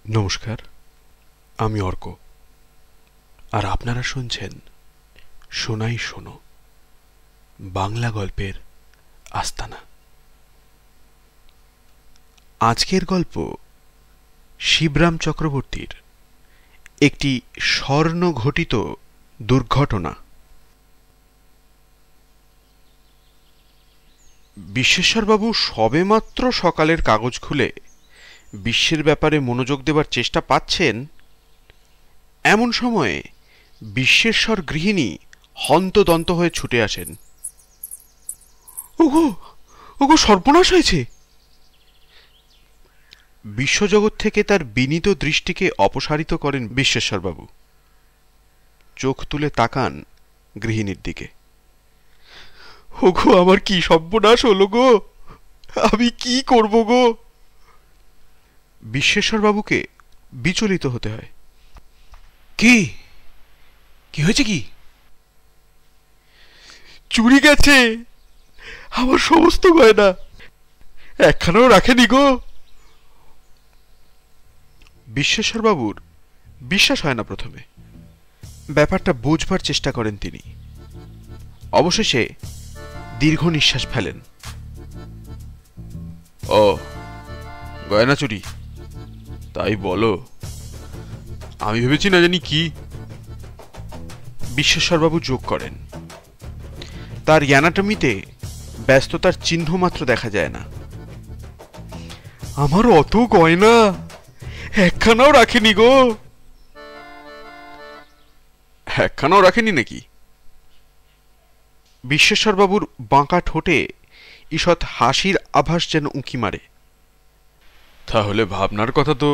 নমস্কার, আমি অর্ক, আর আপনারা শুনছেন শোনাই শোনো বাংলা গল্পের আস্তানা। আজকের গল্প শিবরাম চক্রবর্তীর একটি স্বর্ণঘটিত দুর্ঘটনা। বিশ্বেশ্বরবাবু সবেমাত্র সকালের কাগজ খুলে বিশ্বের ব্যাপারে মনোযোগ দেবার চেষ্টা পাচ্ছেন, এমন সময়ে বিশ্বেশ্বর গৃহিণী হন্তদন্ত হয়ে ছুটে আসেন। ওগো ওগো, সর্বনাশ হয়েছে! বিশ্বজগৎ থেকে তার বিনীত দৃষ্টিকে অপসারিত করেন বিশ্বেশ্বরবাবু। চোখ তুলে তাকান গৃহিণীর দিকে। ওগো, আমার কি সর্বনাশ হলো গো! আমি কি করব গো! বিশ্বেশ্বরবাবুকে বিচলিত হতে হয়। কি কি হয়েছে? কি? চুরি গেছে আমার সমস্ত গয়না, একখানাও রাখেনি গো। বিশ্বেশ্বরবাবুর বিশ্বাস হয় না প্রথমে। ব্যাপারটা বুঝবার চেষ্টা করেন তিনি। অবশেষে দীর্ঘ নিঃশ্বাস ফেলেন। ও, গয়না চুরি? তাই বলো। আমি ভেবেছি না জানি কি। বিশ্বেশ্বরবাবু যোগ করেন, তার অ্যানাটমিতে ব্যস্ততার চিহ্ন মাত্র দেখা যায় না। আমার অত গয়না একখানাও রাখেনি গো। একখানাও রাখেনি নাকি? বিশ্বেশ্বরবাবুর বাঁকা ঠোঁটে ঈষৎ হাসির আভাস যেন উঁকি মারে। তাহলে ভাবনার কথা তো।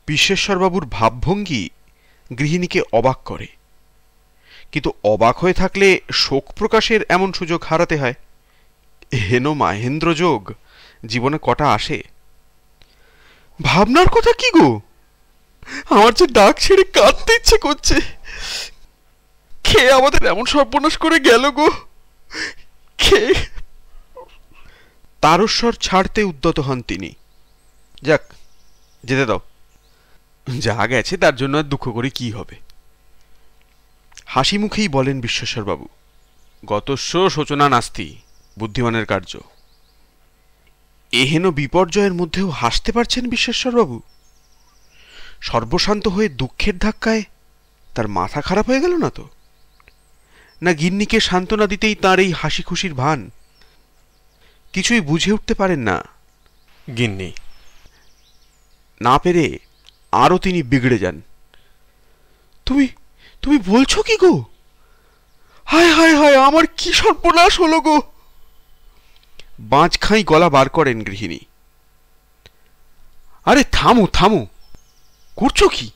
বিশ্বেশ্বরবাবুর ভাবভঙ্গি গৃহিণীকে অবাক করে, কিন্তু অবাক হয়ে থাকলে শোক প্রকাশের এমন সুযোগ হারাতে হয়। হেন মাহেন্দ্র যোগ জীবনে কটা আসে? ভাবনার কথা কি গো? আমার যে ডাক ছেড়ে কাঁদতে ইচ্ছে করছে। খেয়ে আমাদের এমন সর্বনাশ করে গেল গো। খেয়ে তারস্বর ছাড়তে উদ্যত হন তিনি। যাক, যেতে দাও। যা গেছে তার জন্য আর দুঃখ করে কি হবে? হাসি মুখেই বলেন বিশ্বেশ্বরবাবু। গতস্য শোচনা নাস্তি, বুদ্ধিমানের কার্য। এহেন বিপর্যয়ের মধ্যেও হাসতে পারছেন বিশ্বেশ্বরবাবু? সর্বশান্ত হয়ে দুঃখের ধাক্কায় তার মাথা খারাপ হয়ে গেল না তো? না গিন্নিকে সান্ত্বনা দিতেই তার এই হাসি খুশির ভান? কিছুই বুঝে উঠতে পারেন না গিন্নি। না পেরে আরও তিনি বিগড়ে যান। তুমি তুমি বলছো কি গো? হায় হায় হায়, আমার কি সর্বনাশ হলো গো! বাঁচখাই গলা বার করেন গৃহিণী। আরে থামো থামো, করছো কি?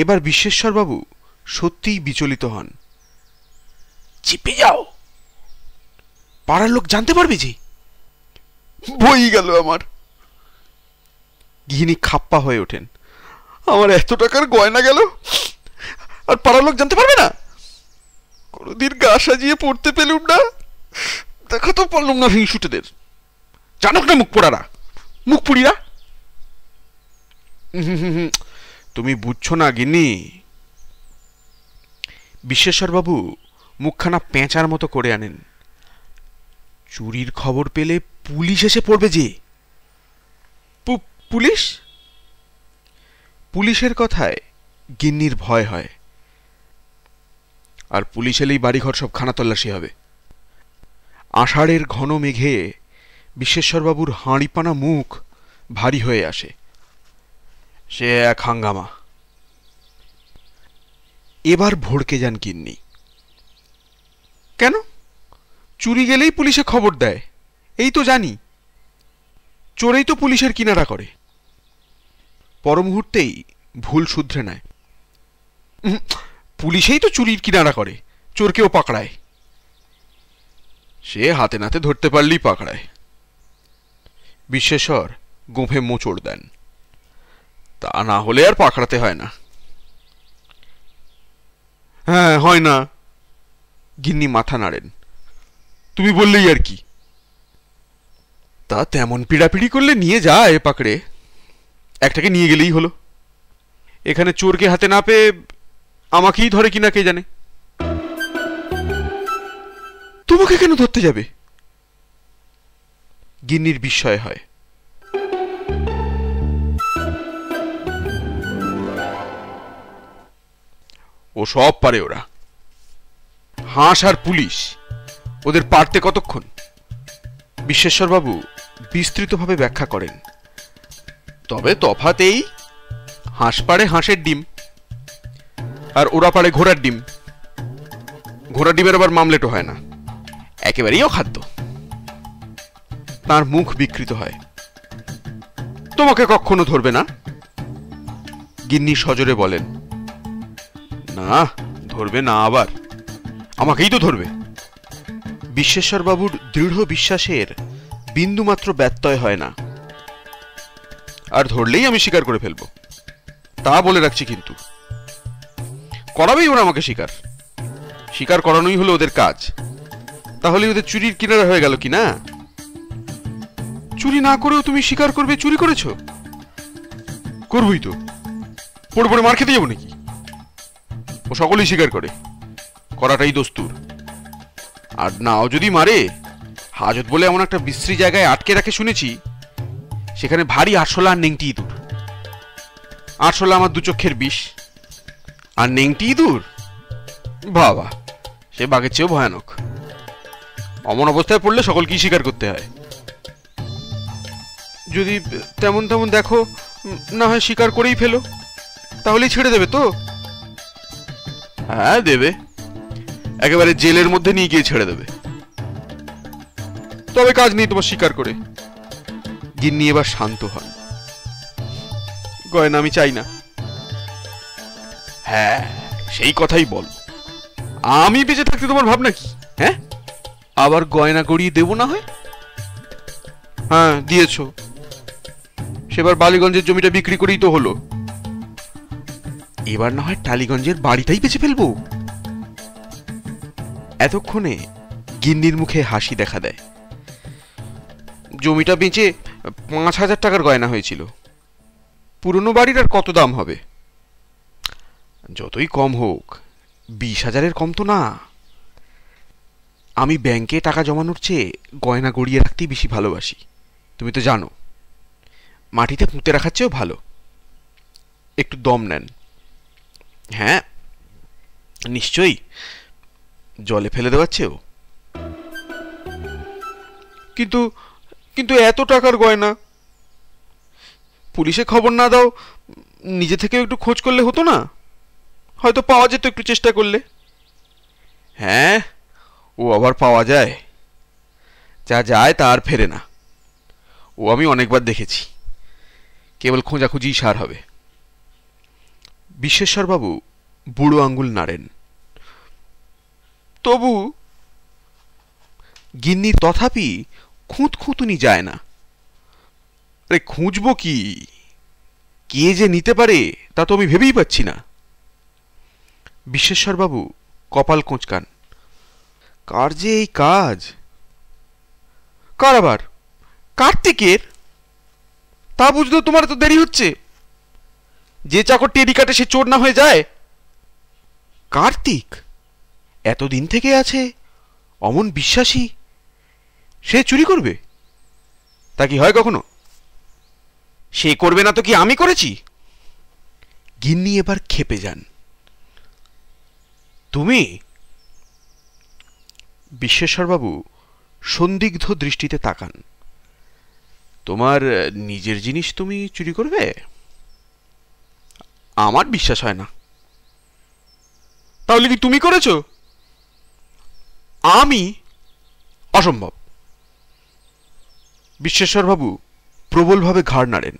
এবার বিশ্বেশ্বরবাবু সত্যিই বিচলিত হন। চিপে যাও, পাড়ার লোক জানতে পারবে যে। বই গেল আমার। গৃহিণী খাপ্পা হয়ে ওঠেন। আমার এত টাকার গয়না গেল, আর পাড়ার লোক জানতে পারবে না? কোনোদিন গা সাজিয়ে পড়তে পেলুম না, দেখাতেও পারলুম না হিংসুটেদের। জানুক না মুখ পোড়ারা, মুখ পুড়িরা। তুমি বুঝছো না গিন্নি। বিশ্বেশ্বরবাবু মুখখানা পেঁচার মতো করে আনেন। চুরির খবর পেলে পুলিশ এসে পড়বে যে। পুলিশ? পুলিশের কথায় গিন্নির ভয় হয়। আর পুলিশ এলেই বাড়িঘর সব খানাতল্লাশি হবে। আষাঢ়ের ঘন মেঘে বিশ্বেশ্বরবাবুর হাঁড়িপানা মুখ ভারী হয়ে আসে। সে এক হাঙ্গামা। এবার ভড়কে যান গিন্নি। কেন? চুরি গেলেই পুলিশে খবর দেয়, এই তো জানি। চোরেই তো পুলিশের কিনারা করে। পর মুহূর্তেই ভুল শুধরে নেয়। পুলিশেই তো চুরির কিনারা করে, চোরকেও পাকড়ায়। সে হাতে নাতে ধরতে পারলেই পাকড়ায়। বিশ্বেশ্বর গোঁফে মোচড় দেন। তা না হলে আর পাকড়াতে হয় না। হ্যাঁ, হয় না। গিন্নি মাথা নাড়েন। তুমি বললেই আর কি। তা তেমন পিড়াপিড়ি করলে নিয়ে যায় পাকড়ে, একটাকে নিয়ে গেলেই হলো। এখানে চোরকে হাতে না পেয়ে আমাকেই ধরে কিনা কে জানে। তোমাকে কেন ধরতে যাবে? গিন্নির বিস্ময় হয়। ও সব পারে, ওরা হাঁস আর পুলিশ, ওদের পারতে কতক্ষণ? বিশ্বেশ্বরবাবু বিস্তৃতভাবে ব্যাখ্যা করেন। তবে তফাৎ এই, হাঁস পাড়ে হাঁসের ডিম, আর ওরা পাড়ে ঘোড়ার ডিম। ঘোড়ার ডিমের আবার মামলেটও হয় না, একেবারেই অখাদ্য। তার মুখ বিকৃত হয়। তোমাকে কখনো ধরবে না? গিন্নি সজোরে বলেন। না, ধরবে না, আবার আমাকেই তো ধরবে। বিশ্বেশ্বরবাবুর দৃঢ় বিশ্বাসের বিন্দুমাত্র ব্যত্যয় হয় না। আর ধরলেই আমি স্বীকার করে ফেলবো, তা বলে রাখছি। কিন্তু করাবেই ওরা আমাকে স্বীকার। স্বীকার করানোই হলো ওদের কাজ। তাহলে ওদের চুরির কিনারা হয়ে গেল কি না? চুরি না করেও তুমি স্বীকার করবে চুরি করেছো? করবই তো, পড়ে পড়ে মার খেতে যাবো নাকি? ও সকলেই স্বীকার করে, করাটাই দস্তুর। আর নাও যদি মারে, হাজত বলে এমন একটা বিশ্রী জায়গায় আটকে রাখে শুনেছি, সেখানে ভারী আরশোলা আর নেংটি ইঁদুর। আরশোলা আমার দু চক্ষের বিষ, আর নেংটি ইঁদুর বাবা, সে বাঘের চেয়েও ভয়ানক। অমন অবস্থায় পড়লে সকলকেই স্বীকার করতে হয়। যদি তেমন তেমন দেখো, না হয় স্বীকার করেই ফেলো, তাহলেই ছেড়ে দেবে তো? হ্যাঁ, দেবে। একেবারে জেলের মধ্যে নিয়ে গিয়ে ছেড়ে দেবে। তবে কাজ নেই তোমার স্বীকার করে। গিন্নি এবার শান্ত হন। গয়না আমি চাই না। হ্যাঁ, সেই কথাই বল। আমি বেঁচে থাকতে তোমার ভাবনা কি? হ্যাঁ, আবার গয়না গড়িয়ে দেব না হয়? হ্যাঁ, দিয়েছ। সেবার বালিগঞ্জের জমিটা বিক্রি করেই তো হলো। এবার না হয় টালিগঞ্জের বাড়িটাই বেচে ফেলবো। এতক্ষণে গিন্নির মুখে হাসি দেখা দেয়। জমিটা বেচে 5,000 টাকার গয়না হয়েছিল। পুরনো বাড়ির আর কত দাম হবে? যতই কম হোক, 20,000-এর কম তো না। আমি ব্যাংকে টাকা জমানোর চেয়ে গয়না গড়িয়ে রাখতেই বেশি ভালোবাসি, তুমি তো জানো। মাটিতে পুঁতে রাখার চেয়েও ভালো। একটু দম নেন। হ্যাঁ, নিশ্চয়ই, জলে ফেলে দেওয়ার চেয়েও। কিন্তু কিন্তু এত টাকার গয়না, পুলিশে খবর না দাও, নিজে থেকে একটু খোঁজ করলে হতো না? হয়তো পাওয়া যেত একটু চেষ্টা করলে। হ্যাঁ, ও আবার পাওয়া যায়? যা যায় তা আর ফেরে না। ও আমি অনেকবার দেখেছি। কেবল খোঁজাখুঁজি সার হবে। বিশ্বেশ্বরবাবু বুড়ো আঙ্গুল নাড়েন। তবু গিন্নির তথাপি খুঁতখুঁতুনি যায় না। আরে খুঁজবো কি? কে যে নিতে পারে তা তো আমি ভেবেই পাচ্ছি না। বিশ্বেশ্বরবাবু কপাল কোঁচকান। কার যে এই কাজ? কার আবার? কার্তিকের? তা বুঝতেও তোমার তো দেরি হচ্ছে। যে চাকর টেরি কাটে সে চোর না হয়ে যায়? কার্তিক এতদিন থেকে আছে, অমন বিশ্বাসী, সে চুরি করবে? তা কি হয় কখনো? সে করবে না তো কি আমি করেছি? গিন্নি এবার ক্ষেপে যান। তুমি? বিশ্বেশ্বরবাবু সন্দিগ্ধ দৃষ্টিতে তাকান। তোমার নিজের জিনিস তুমি চুরি করবে? আমার বিশ্বাস হয় না। তাহলে কি তুমি করেছো? আমি? অসম্ভব। বিশ্বেশ্বরবাবু প্রবলভাবে ঘাড় নাড়েন।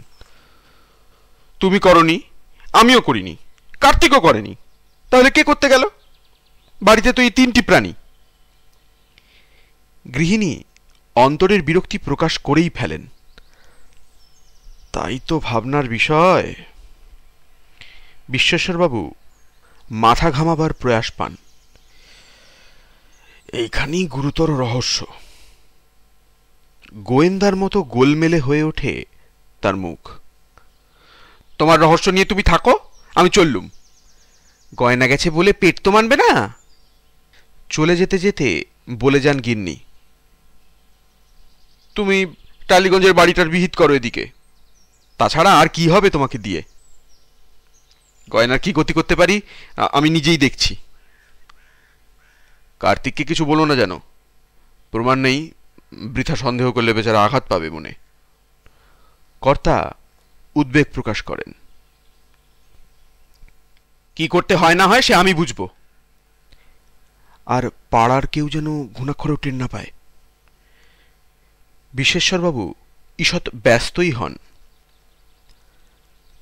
তুমি করনি, আমিও করিনি, কার্তিকও করেনি। তাহলে কে করতে গেল? বাড়িতে তো এই 3টি প্রাণী। গৃহিণী অন্তরের বিরক্তি প্রকাশ করেই ফেলেন। তাই তো ভাবনার বিষয়। বিশ্বেশ্বরবাবু মাথা ঘামাবার প্রয়াস পান। এইখানেই গুরুতর রহস্য। গোয়েন্দার মতো গোলমেলে হয়ে ওঠে তার মুখ। তোমার রহস্য নিয়ে তুমি থাকো, আমি চললুম। গয়না গেছে বলে পেট তো মানবে না। চলে যেতে যেতে বলে যান গিন্নি, তুমি টালিগঞ্জের বাড়িটার বিহিত করো এদিকে, তাছাড়া আর কি হবে তোমাকে দিয়ে। গয়নার কি গতি করতে পারি আমি নিজেই দেখছি। কার্তিককে কিছু বলো না যেন, প্রমাণ নেই, বৃথা সন্দেহ করলে বেচারা আঘাত পাবে মনে। কর্তা উদ্বেগ প্রকাশ করেন। কি করতে হয় না হয় সে আমি বুঝব। আর পাড়ার কেউ যেন ঘুণাক্ষরেও টের না পায়। বিশ্বেশ্বরবাবু ঈষৎ ব্যস্তই হন।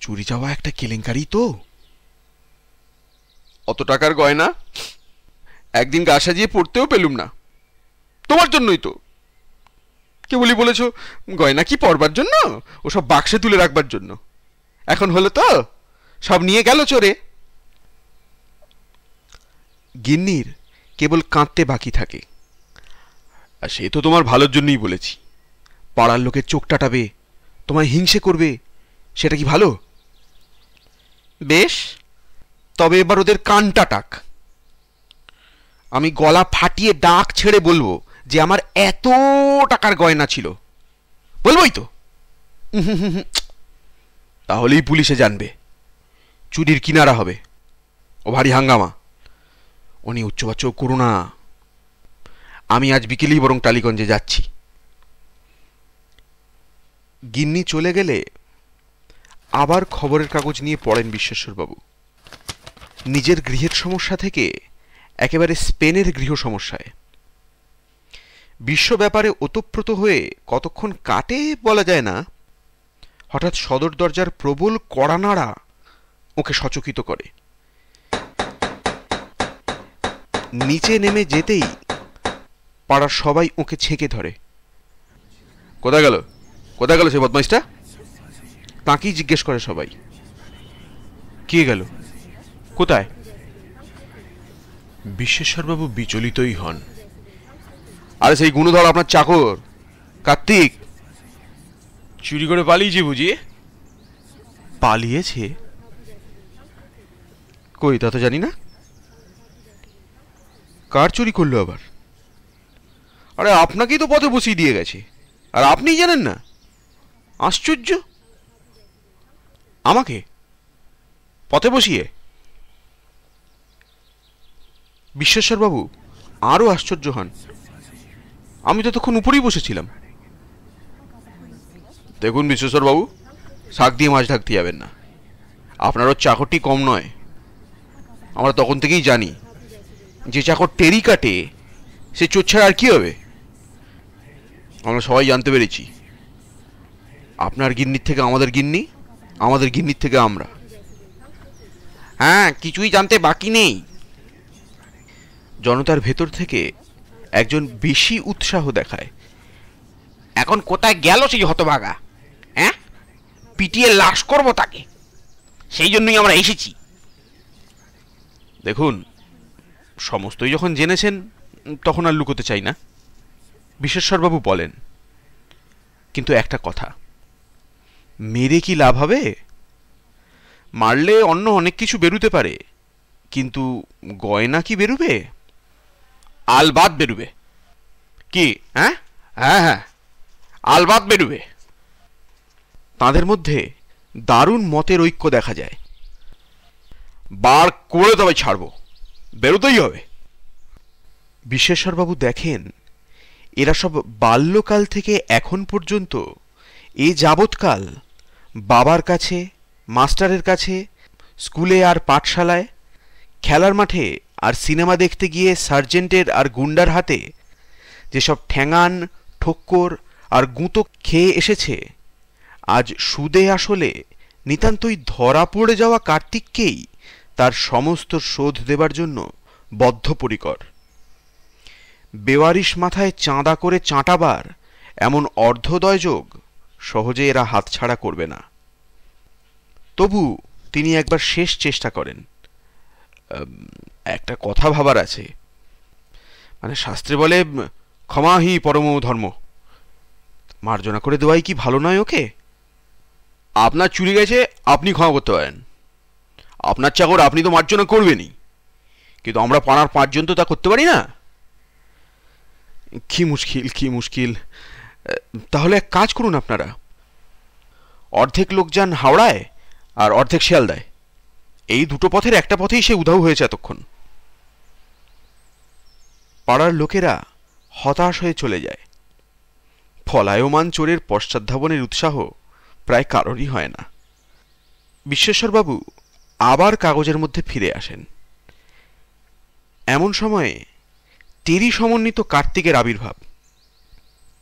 চুরি যাওয়া একটা কেলেঙ্কারি তো। অত টাকার গয়না একদিন গা সাজিয়ে পড়তেও পেলুম না, তোমার জন্যই তো। কেবলই বলেছ গয়না কি পরবার জন্য, ওসব বাক্সে তুলে রাখবার জন্য। এখন হলো তো, সব নিয়ে গেল চোরে। গিন্নির কেবল কাঁদতে বাকি থাকে। আর সে তো তোমার ভালোর জন্যই বলেছি। পাড়ার লোকের চোখ টাটাবে, তোমায় হিংসে করবে, সেটা কি ভালো? বেশ, তবে এবার ওদের কানটা টাক। আমি গলা ফাটিয়ে ডাক ছেড়ে বলবো যে আমার এত টাকার গয়না ছিল, বলবোই তো। তাহলেই পুলিশে জানবে, চুরির কিনারা হবে। ও ভারী হাঙ্গামা, ও নিয়ে উচ্চবাচ্য করো না। আমি আজ বিকেলেই বরং টালিগঞ্জে যাচ্ছি। গিন্নি চলে গেলে আবার খবরের কাগজ নিয়ে পড়েন বিশ্বেশ্বরবাবু। নিজের গৃহের সমস্যা থেকে একেবারে স্পেনের গৃহ সমস্যায়। বিশ্ব ব্যাপারে ওতপ্রোত হয়ে কতক্ষণ কাটে বলা যায় না। হঠাৎ সদর দরজার প্রবল কড়া নাড়া ওকে সচকিত করে। নিচে নেমে যেতেই পাড়ার সবাই ওকে ছেঁকে ধরে। কোথায় গেল, কোথায় গেল সে বদমাইশটা? তাকেই জিজ্ঞেস করে সবাই। কে গেল, কোথায়? বিশ্বেশ্বরবাবু বিচলিতই হন। আরে সেই গুণধর আপনার চাকর কার্তিক চুরি করে পালিয়েছে বুঝি? পালিয়েছে? কই, তা তো জানি না। কার চুরি করলো আবার? আরে আপনাকেই তো পথে বসিয়ে দিয়ে গেছে, আর আপনিই জানেন না? আশ্চর্য। আমাকে পথে বসিয়ে? বিশ্বেশ্বরবাবু আরও আশ্চর্য হন। আমি তো তখন উপরেই বসেছিলাম। দেখুন বিশ্বেশ্বরবাবু, শাক দিয়ে মাছ ঢাকতে যাবেন না। আপনারও চাকরটি কম নয়। আমরা তখন থেকেই জানি যে চাকর টেরি কাটে সে চোর ছাড়া আর কি হবে। আমরা সবাই জানতে পেরেছি, আপনার গিন্নির থেকে আমাদের গিন্নি, আমাদের গিন্নির থেকে আমরা। হ্যাঁ, কিছুই জানতে বাকি নেই। জনতার ভেতর থেকে একজন বেশি উৎসাহ দেখায়। এখন কোথায় গেল সেই হতভাগা? হ্যাঁ, পিটিয়ে লাশ করব তাকে, সেই জন্যই আমরা এসেছি। দেখুন, সমস্তই যখন জেনেছেন তখন আর লুকোতে চাই না, বিশ্বেশ্বরবাবু বলেন। কিন্তু একটা কথা, মেরে কি লাভ হবে? মারলে অন্য অনেক কিছু বেরুতে পারে, কিন্তু গয়না কি বেরুবে? আলবাত বেরুবে। কি? হ্যাঁ হ্যাঁ হ্যাঁ, আলবাত বেরুবে। তাদের মধ্যে দারুণ মতের ঐক্য দেখা যায়। বার করে তবে ছাড়বো, বেরোতেই হবে। বিশ্বেশ্বরবাবু দেখেন, এরা সব বাল্যকাল থেকে এখন পর্যন্ত এ যাবৎকাল বাবার কাছে, মাস্টারের কাছে, স্কুলে আর পাঠশালায়, খেলার মাঠে আর সিনেমা দেখতে গিয়ে সার্জেন্টের আর গুন্ডার হাতে যেসব ঠ্যাঙান, ঠোক্কর আর গুঁতো খেয়ে এসেছে, আজ সুদে আসলে নিতান্তই ধরা পড়ে যাওয়া কার্তিককেই তার সমস্ত শোধ দেবার জন্য বদ্ধপরিকর। বেওয়ারিশ মাথায় চাঁদা করে চাঁটাবার এমন অর্ধদয়যোগ সহজে এরা হাতছাড়া করবে না। তবু তিনি একবার শেষ চেষ্টা করেন। একটা কথা ভাবার আছে, মানে শাস্ত্রে বলে ক্ষমা হি পরম ধর্ম। মার্জনা করে দেওয়াই কি ভালো নয় ওকে? আপনার চুরি গেছে, আপনি ক্ষমা করতে পারেন। আপনার চাকর, আপনি তো মার্জনা করবেনই, কিন্তু আমরা পাড়ার 5 জন তো তা করতে পারি না। কি মুশকিল, কি মুশকিল। তাহলে এক কাজ করুন আপনারা, অর্ধেক লোক যান হাওড়ায় আর অর্ধেক শিয়ালদায়। এই দুটো পথের একটা পথেই সে উধাও হয়েছে এতক্ষণ। পাড়ার লোকেরা হতাশ হয়ে চলে যায়। পলায়মান চোরের পশ্চাদ্ধাবনের উৎসাহ প্রায় কারোরই হয় না। বিশ্বেশ্বরবাবু আবার কাগজের মধ্যে ফিরে আসেন। এমন সময়ে টেরি সমন্বিত কার্তিকের আবির্ভাব।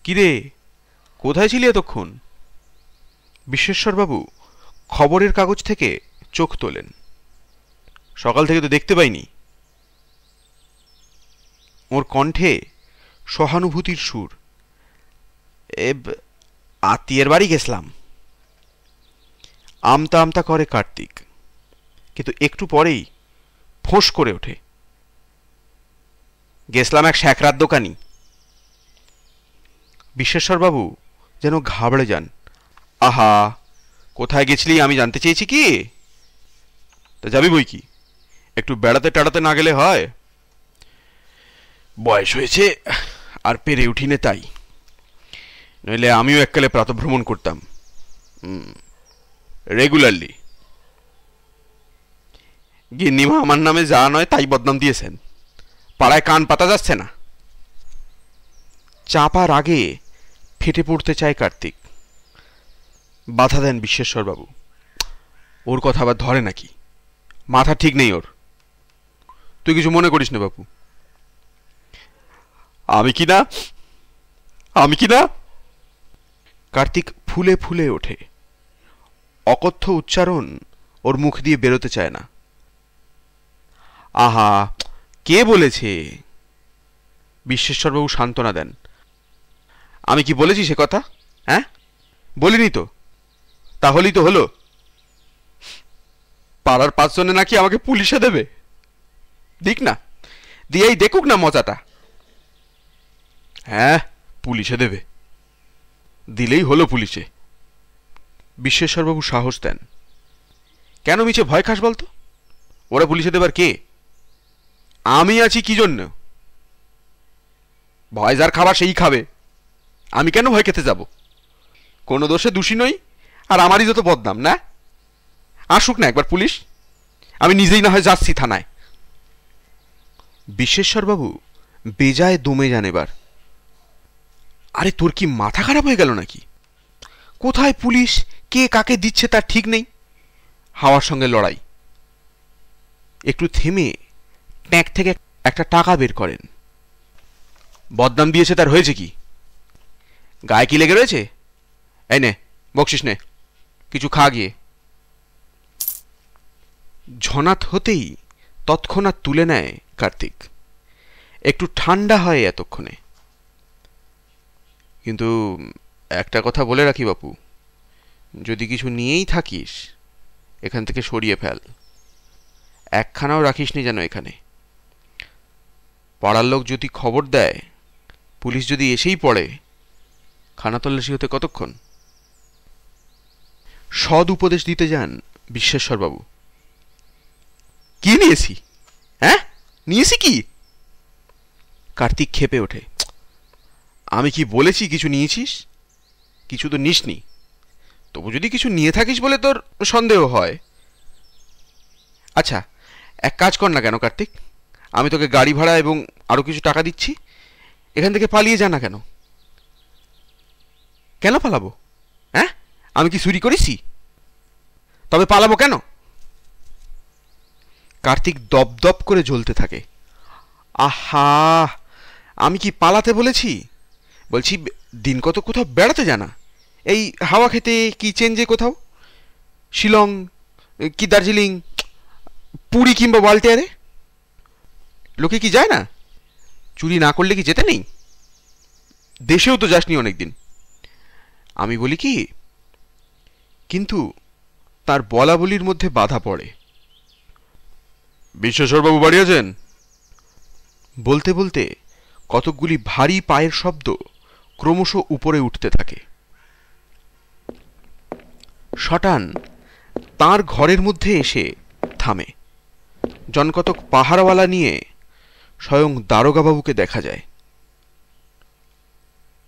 কিরে, কোথায় ছিলি এতক্ষণ? বিশ্বেশ্বরবাবু খবরের কাগজ থেকে চোখ তোলেন। সকাল থেকে তো দেখতে পাইনি। ওর কণ্ঠে সহানুভূতির সুর। আত্মীয়ের বাড়ি গেছিলাম। আমতা আমতা করে কার্তিক, কিন্তু একটু পরেই ফোঁস করে ওঠে, গেছিলাম এক শ্যাকরার দোকানি। বিশ্বেশ্বরবাবু যেন ঘাবড়ে যান। আহা, কোথায় গেছিলি আমি জানতে চেয়েছি কি? তা যাবি বই কি, একটু বেড়াতে টেড়াতে না গেলে হয়? বয়স হয়েছে আর পেরে উঠিনে তাই, নইলে আমিও এককালে প্রাতঃভ্রমণ করতাম রেগুলারলি। গিন্নিমা আমার নামে যা নয় তাই বদনাম দিয়েছেন, পাড়ায় কান পাতা যাচ্ছে না। চাপার আগে ফেটে পড়তে চায় কার্তিক। বাধা দেন বিশ্বেশ্বরবাবু। ওর কথা আবার ধরে নাকি? মাথা ঠিক নেই ওর। তুই কিছু মনে করিস না বাবু। আমি কি না? কার্তিক ফুলে ফুলে ওঠে। অকথ্য উচ্চারণ ওর মুখ দিয়ে বেরোতে চায় না। আহা, কে বলেছে? বিশ্বেশ্বরবাবু সান্ত্বনা দেন। আমি কি বলেছি সে কথা? হ্যাঁ, বলিনি তো। তাহলেই তো হলো। পাড়ার 5 জনে নাকি আমাকে পুলিশে দেবে। দিক না, দিয়েই দেখুক না মজাটা। হ্যাঁ, পুলিশে দেবে, দিলেই হলো পুলিশে। বিশ্বেশ্বরবাবু সাহস দেন। কেন মিছে ভয় খাস বলতো? ওরা পুলিশে দেবার কে? আমি আছি কি জন্য? ভয় যার খাবার সেই খাবে। আমি কেন ভয় খেতে যাব? কোনো দোষে দোষী নই, আর আমারই যত বদনাম না। আসুক না একবার পুলিশ, আমি নিজেই না হয় যাচ্ছি থানায়। বিশ্বেশ্বরবাবু বেজায় দমে যান এবার। আরে তোর কি মাথা খারাপ হয়ে গেল নাকি? কোথায় পুলিশ, কে কাকে দিচ্ছে তার ঠিক নেই। হাওয়ার সঙ্গে লড়াই। একটু থেমে ট্যাঙ্ক থেকে একটা টাকা বের করেন। বদনাম দিয়েছে তার হয়েছে কি? গায়ে কি লেগে রয়েছে? এই নে, বকশিস নে, কিছু খা গিয়ে। ঝনাত হতেই তৎক্ষণাৎ তুলে নেয় কার্তিক। একটু ঠান্ডা হয় এতক্ষণে। কিন্তু একটা কথা বলে রাখি বাপু, যদি কিছু নিয়েই থাকিস এখান থেকে সরিয়ে ফেল। একখানাও রাখিস নি যেন এখানে। পাড়ার লোক যদি খবর দেয়, পুলিশ যদি এসেই পড়ে, খানাতল্লাশি হতে কতক্ষণ? সদ উপদেশ দিতে যান বিশ্বেশ্বরবাবু। কি নিয়েছি? হ্যাঁ, নিয়েছি কি? কার্তিক ক্ষেপে ওঠে। আমি কি বলেছি কিছু নিয়েছিস? কিছু তো নিসনি। তবু যদি কিছু নিয়ে থাকিস বলে তোর সন্দেহ হয়। আচ্ছা, এক কাজ কর না কেন কার্তিক, আমি তোকে গাড়ি ভাড়া এবং আরো কিছু টাকা দিচ্ছি, এখান থেকে পালিয়ে যা না কেন? কেন পালাবো? হ্যাঁ, আমি কি চুরি করেছি? তবে পালাবো কেন? কার্তিক দপদপ করে জ্বলতে থাকে। আহা, আমি কি পালাতে বলেছি? বলছি দিন কত কোথাও বেড়াতে জানা, এই হাওয়া খেতে কি চেঞ্জে কোথাও, শিলং কি দার্জিলিং, পুরী কিংবা ওয়ালটেয়ারে। লোকে কি যায় না? চুরি না করলে কি যেতে নেই? দেশেও তো যাসনি অনেকদিন। আমি বলি কি, কিন্তু তার বলা বলির মধ্যে বাধা পড়ে। বিশ্বেশ্বরবাবু বাড়ি আছেন? বলতে বলতে কতকগুলি ভারী পায়ের শব্দ ক্রমশ উপরে উঠতে থাকে। শটান তার ঘরের মধ্যে এসে থামে। জনকতক পাহারাওয়ালা নিয়ে স্বয়ং দারোগাবাবুকে দেখা যায়।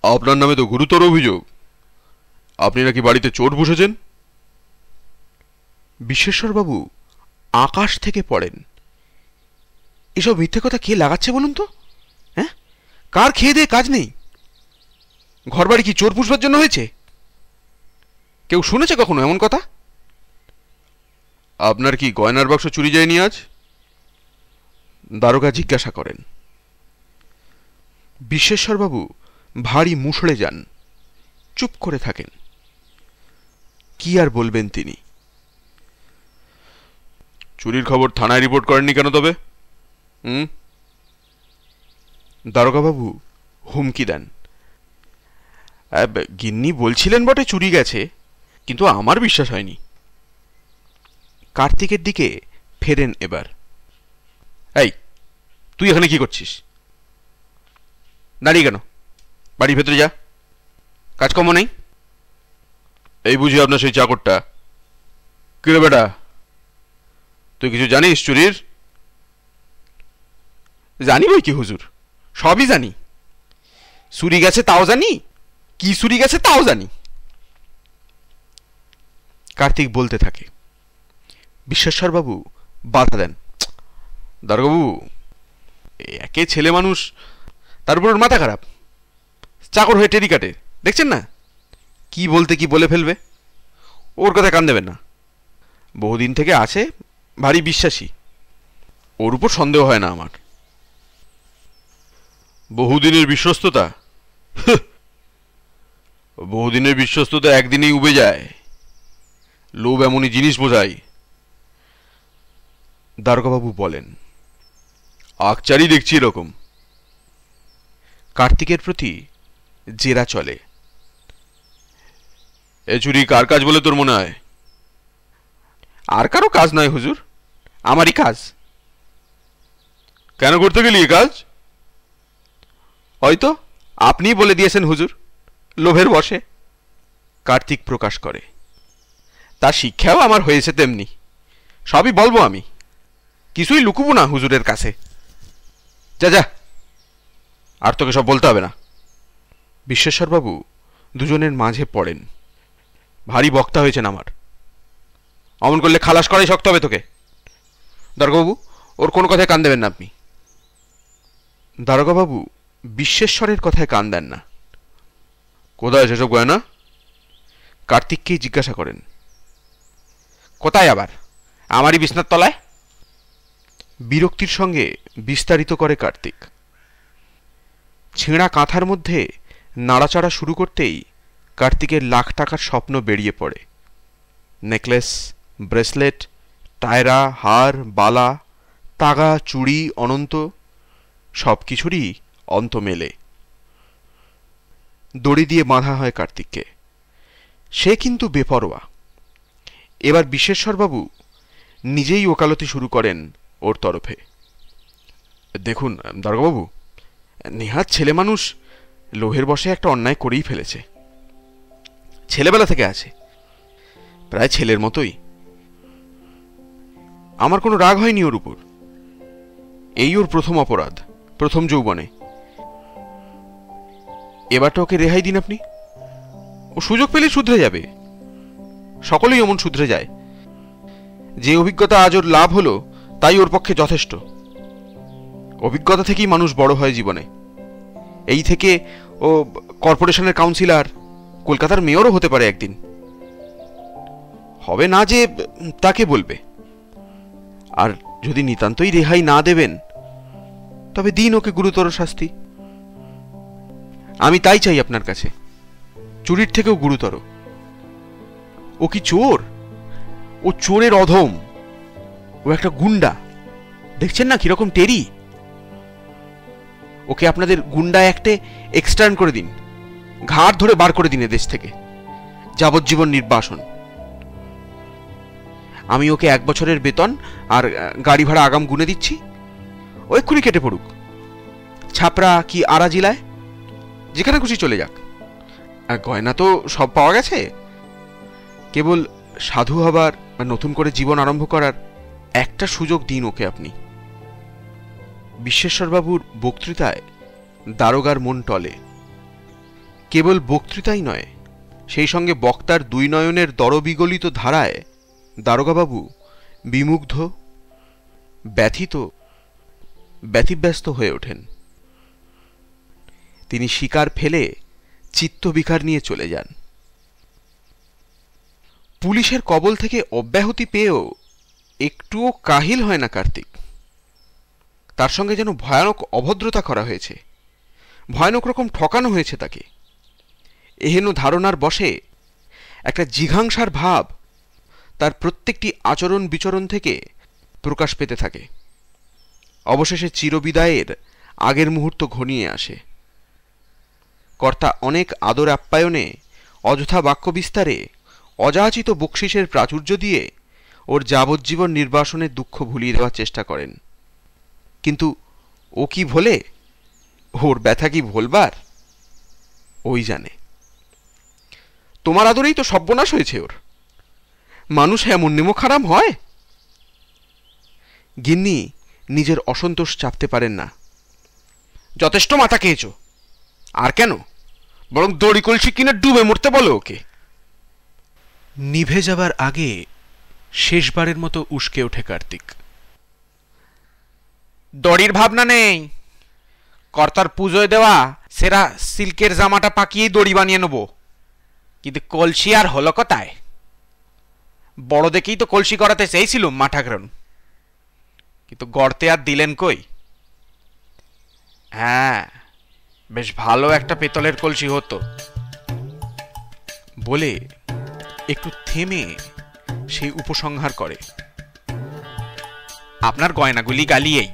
আপনার নামে তো গুরুতর অভিযোগ, আপনি নাকি বাড়িতে চোর বসেছেন। বিশ্বেশ্বরবাবু আকাশ থেকে পড়েন। এসব মিথ্যে কথা কে লাগাচ্ছে বলুন তো? হ্যাঁ, কার খেয়ে দিয়ে কাজ নেই? ঘরবাড়ি কি চোর পুষবার জন্য হয়েছে? কেউ শুনেছে কখনো এমন কথা? আপনার কি গয়নার বাক্স চুরি যায়নি আজ? দারোগা জিজ্ঞাসা করেন। বিশ্বেশ্বরবাবু ভারী মুষড়ে যান, চুপ করে থাকেন। কি আর বলবেন তিনি? চুরির খবর থানায় রিপোর্ট করেননি কেন তবে? দারোগাবাবু হুমকি দেন। গিন্নি বলছিলেন বটে চুরি গেছে, কিন্তু আমার বিশ্বাস হয়নি। কার্তিকের দিকে ফেরেন এবার। এই, তুই এখানে কি করছিস? দাঁড়িয়ে কেন? বাড়ির ভেতরে যা, কাজকর্ম নেই? এই বুঝি আপনার সেই চাকরটা? কিরে বেটা, তুই কিছু জানিস চুরির? জানি বই কি হুজুর, সবই জানি। চুরি গেছে তাও জানি, কি চুরি গেছে তাও জানি। কার্তিক বলতে থাকে। বিশ্বেশ্বরবাবু বাধা দেন। দারোগাবু, একে ছেলে মানুষ, তার উপর মাথা খারাপ, চাকর হয়ে টেরি কাটে, দেখছেন না কি বলতে কি বলে ফেলবে। ওর কথা কান দেবেন না। বহুদিন থেকে আছে, ভারী বিশ্বাসী, ওর উপর সন্দেহ হয় না আমার। বহুদিনের বিশ্বস্ততা? বহুদিনের বিশ্বস্ততা একদিনেই উবে যায়। লোভ এমনই জিনিস বোঝায়। দারোগাবাবু বলেন। আকচারই দেখছি এরকম। কার্তিকের প্রতি জেরা চলে। এ চুরি কার কাজ বলে তোর মনে হয়? আর কারো কাজ নয় হুজুর, আমারই কাজ। কেন করতে গেলি এ কাজ? হয়তো আপনিই বলে দিয়েছেন হুজুর, লোভের বশে। কার্তিক প্রকাশ করে। তার শিক্ষাও আমার হয়েছে তেমনি, সবই বলবো আমি, কিছুই লুকুবো না হুজুরের কাছে। যা যা, আর তোকে সব বলতে হবে না। বিশ্বেশ্বরবাবু দুজনের মাঝে পড়েন। ভারী বক্তা হয়েছেন আমার, অমন করলে খালাস করাই শক্ত হবে তোকে। দারোগাবাবু, ওর কোনো কথায় কান দেবেন না আপনি। দারোগাবাবু বিশ্বেশ্বরের কথায় কান দেন না। কোথায় সেসব গয়না? কার্তিককেই জিজ্ঞাসা করেন। কোথায় আবার? আমারই বিছনার তলায়। বিরক্তির সঙ্গে বিস্তারিত করে কার্তিক। ছেঁড়া কাঁথার মধ্যে নাড়াচাড়া শুরু করতেই কার্তিকের লাখ টাকার স্বপ্ন বেরিয়ে পড়ে। নেকলেস, ব্রেসলেট, টায়রা, হার, বালা, তাগা, চুড়ি, অনন্ত, সব কিছুরই অন্ত মেলে। দড়ি দিয়ে বাঁধা হয় কার্তিককে। সে কিন্তু বেপরোয়া। এবার বিশ্বেশ্বরবাবু নিজেই ওকালতি শুরু করেন ওর তরফে। দেখুন দারোগাবাবু, নেহাত ছেলে মানুষ লোহের বশে একটা অন্যায় করেই ফেলেছে। ছেলেবেলা থেকে আছে, প্রায় ছেলের মতোই। আমার কোনো রাগ হয়নি ওর উপর। এই ওর প্রথম অপরাধ, প্রথম যৌবনে। এবারটা ওকে রেহাই দিন আপনি। ও সুযোগ পেলে শুধরে যাবে, সকলেই অমন শুধরে যায়। যে অভিজ্ঞতা আজ ওর লাভ হলো তাই ওর পক্ষে যথেষ্ট। অভিজ্ঞতা থেকেই মানুষ বড় হয় জীবনে। এই থেকে ও কর্পোরেশনের কাউন্সিলর, কলকাতার মেয়রও হতে পারে একদিন। হবে না যে তাকে বলবে। আর যদি নিতান্তই রেহাই না দেবেন তবে দিন ওকে গুরুতর শাস্তি। আমি তাই চাই আপনার কাছে, চুরির থেকেও গুরুতর। ও কি চোর? ও চোরের অধম। ও একটা গুন্ডা, দেখছেন না কিরকম টেরি। ওকে আপনাদের গুন্ডা অ্যাক্টে এক্সটার্ন করে দিন, ঘাড় ধরে বার করে দিন দেশ থেকে, যাবজ্জীবন নির্বাসন। আমি ওকে 1 বছরের বেতন আর গাড়ি ভাড়া আগাম গুনে দিচ্ছি, ও এক্ষুনি কেটে পড়ুক। ছাপড়া কি আরা জেলায়, যেখানে খুশি চলে যাক। আর গয়না তো সব পাওয়া গেছে, কেবল সাধু হবার বা নতুন করে জীবন আরম্ভ করার একটা সুযোগ দিন ওকে আপনি। বিশ্বেশ্বরবাবুর বক্তৃতায় দারোগার মন টলে। কেবল বক্তৃতাই নয়, সেই সঙ্গে বক্তার দুই নয়নের দরবিগলিত ধারায় দারোগাবাবু বিমুগ্ধ, ব্যথিত, ব্যতিব্যস্ত হয়ে ওঠেন। তিনি শিকার ফেলে চিত্তবিকার নিয়ে চলে যান। পুলিশের কবল থেকে অব্যাহতি পেয়েও একটুও কাহিল হয় না কার্তিক। তার সঙ্গে যেন ভয়ানক অভদ্রতা করা হয়েছে, ভয়ানক রকম ঠকানো হয়েছে তাকে। এহেন ধারণার বশে একটা জিঘাংসার ভাব তার প্রত্যেকটি আচরণ বিচরণ থেকে প্রকাশ পেতে থাকে। অবশেষে চিরবিদায়ের আগের মুহূর্ত ঘনিয়ে আসে। কর্তা অনেক আদর আপ্যায়নে, অযথা বাক্য বিস্তারে, অযাচিত বকশিসের প্রাচুর্য দিয়ে ওর যাবজ্জীবন নির্বাসনের দুঃখ ভুলিয়ে দেওয়ার চেষ্টা করেন। কিন্তু ও কি ভোলে? ওর ব্যথা কি ভোলবার? ওই জানে। তোমার আদরেই তো সর্বনাশ হয়েছে ওর। মানুষ এমন নিমখারাম হয়? গিন্নি নিজের অসন্তোষ চাপতে পারেন না। যথেষ্ট মাথা খেয়েছ, আর কেন? বরং দড়ি কলসি কিনে ডুবে মরতে বলো ওকে। নিভে যাবার আগে শেষবারের মতো উস্কে ওঠে কার্তিক। দড়ির ভাবনা নেই। কর্তার পুজোয় দেওয়া সেরা সিল্কের জামাটা পাকিয়েই দড়ি বানিয়ে নেব। কিন্তু কলসি আর হলো কোথায়? বড় দেখেই তো কলসি করাতে চেয়েছিল মা ঠাকরুন, কিন্তু গড়তে আর দিলেন কই? হ্যাঁ, বেশ ভালো একটা পেতলের কলসি হতো। বলে একটু থেমে সেই উপসংহার করে, আপনার গয়নাগুলি গালিয়েই